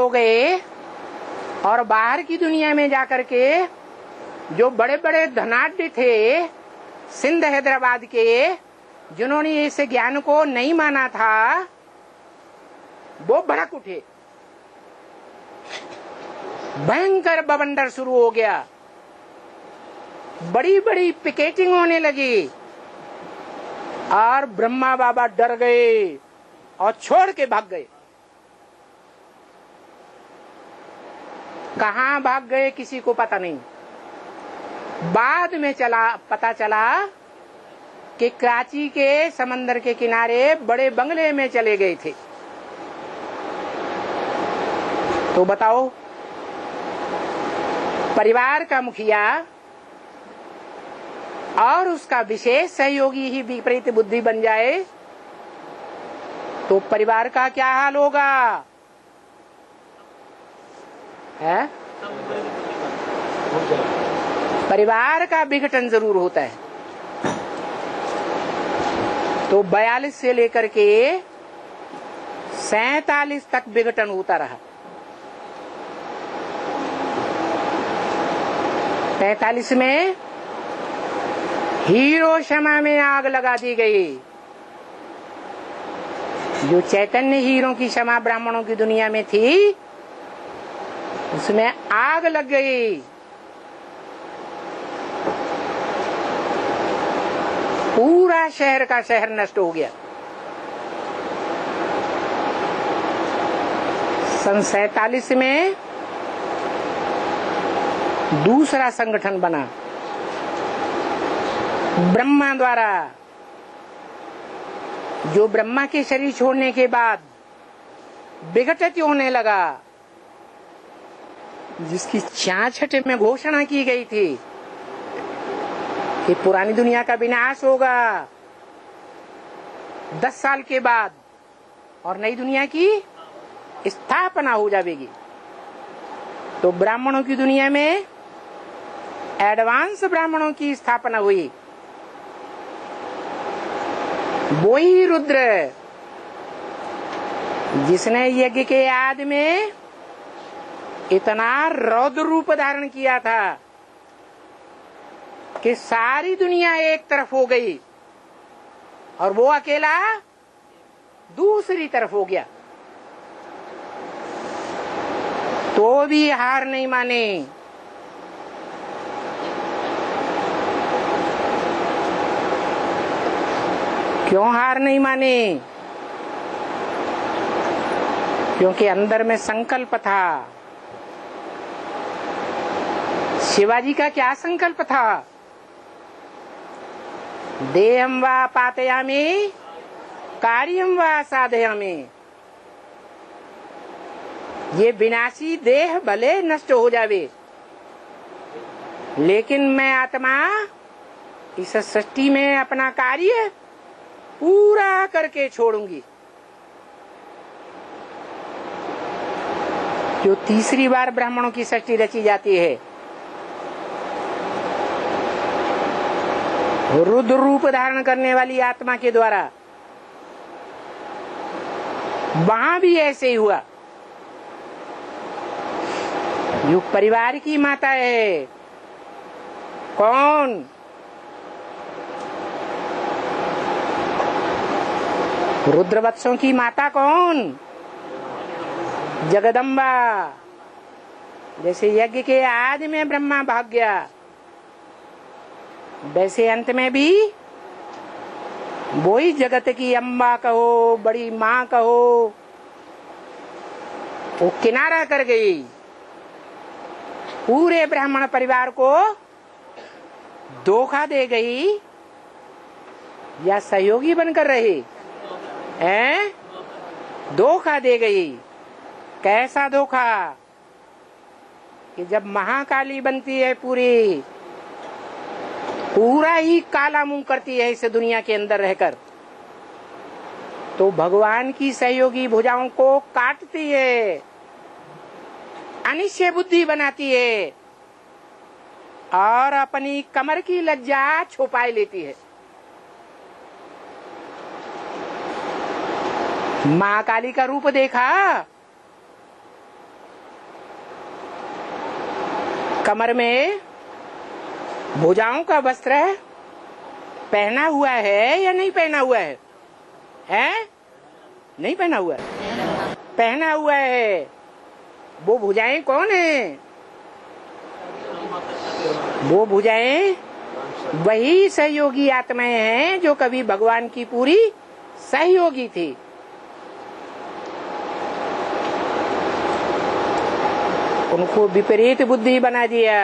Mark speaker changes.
Speaker 1: हो गए और बाहर की दुनिया में जाकर के जो बड़े बड़े धनाढ्य थे सिंध हैदराबाद के, जिन्होंने इस ज्ञान को नहीं माना था, वो भड़क उठे। भयंकर बवंडर शुरू हो गया, बड़ी बड़ी पिकेटिंग होने लगी और ब्रह्मा बाबा डर गए और छोड़ के भाग गए। कहां भाग गए किसी को पता नहीं। बाद में पता चला कि कराची के समंदर के किनारे बड़े बंगले में चले गए थे। तो बताओ, परिवार का मुखिया और उसका विशेष सहयोगी ही विपरीत बुद्धि बन जाए तो परिवार का क्या हाल होगा? है? परिवार का विघटन जरूर होता है। तो 42 से लेकर के 47 तक विघटन होता रहा। 45 में हिरोशिमा में आग लगा दी गई। जो चैतन्य हीरो की क्षमा ब्राह्मणों की दुनिया में थी, उसमें आग लग गई। पूरा शहर का शहर नष्ट हो गया। सन 47 में दूसरा संगठन बना ब्रह्मा द्वारा, जो ब्रह्मा के शरीर छोड़ने के बाद विघटित होने लगा, जिसकी 66 में घोषणा की गई थी कि पुरानी दुनिया का विनाश होगा 10 साल के बाद और नई दुनिया की स्थापना हो जाएगी। तो ब्राह्मणों की दुनिया में एडवांस ब्राह्मणों की स्थापना हुई। वो ही रुद्र जिसने यज्ञ के याद में इतना रौद्र रूप धारण किया था कि सारी दुनिया एक तरफ हो गई और वो अकेला दूसरी तरफ हो गया, तो भी हार नहीं माने। क्यों हार नहीं माने? क्योंकि अंदर में संकल्प था। शिवाजी का क्या संकल्प था? देहम वा पातयामि कार्यम वा साधयामि। ये विनाशी देह भले नष्ट हो जावे, लेकिन मैं आत्मा इस सृष्टि में अपना कार्य पूरा करके छोड़ूंगी। जो तीसरी बार ब्राह्मणों की सृष्टि रची जाती है, रुद्र रूप धारण करने वाली आत्मा के द्वारा, वहां भी ऐसे ही हुआ। जो परिवार की माता है, कौन? रुद्रवत्सों की माता कौन? जगदम्बा। जैसे यज्ञ के आदि में ब्रह्मा भाग गया, वैसे अंत में भी वही जगत की अम्बा कहो, बड़ी माँ कहो, वो किनारा कर गई। पूरे ब्राह्मण परिवार को धोखा दे गई या सहयोगी बनकर रही? धोखा दे गई। कैसा धोखा? कि जब महाकाली बनती है, पूरा ही काला मुंह करती है इस दुनिया के अंदर रहकर, तो भगवान की सहयोगी भुजाओं को काटती है, अनिश्चय बुद्धि बनाती है और अपनी कमर की लज्जा छुपाए लेती है। महाकाली का रूप देखा कमर में भुजाओं का वस्त्र पहना हुआ है या नहीं पहना हुआ है? हैं? नहीं पहना हुआ है, पहना हुआ है। वो भुजाएं कौन है? वो भुजाएं वही सहयोगी आत्माएं हैं जो कभी भगवान की पूरी सहयोगी थी। उनको विपरीत बुद्धि बना दिया।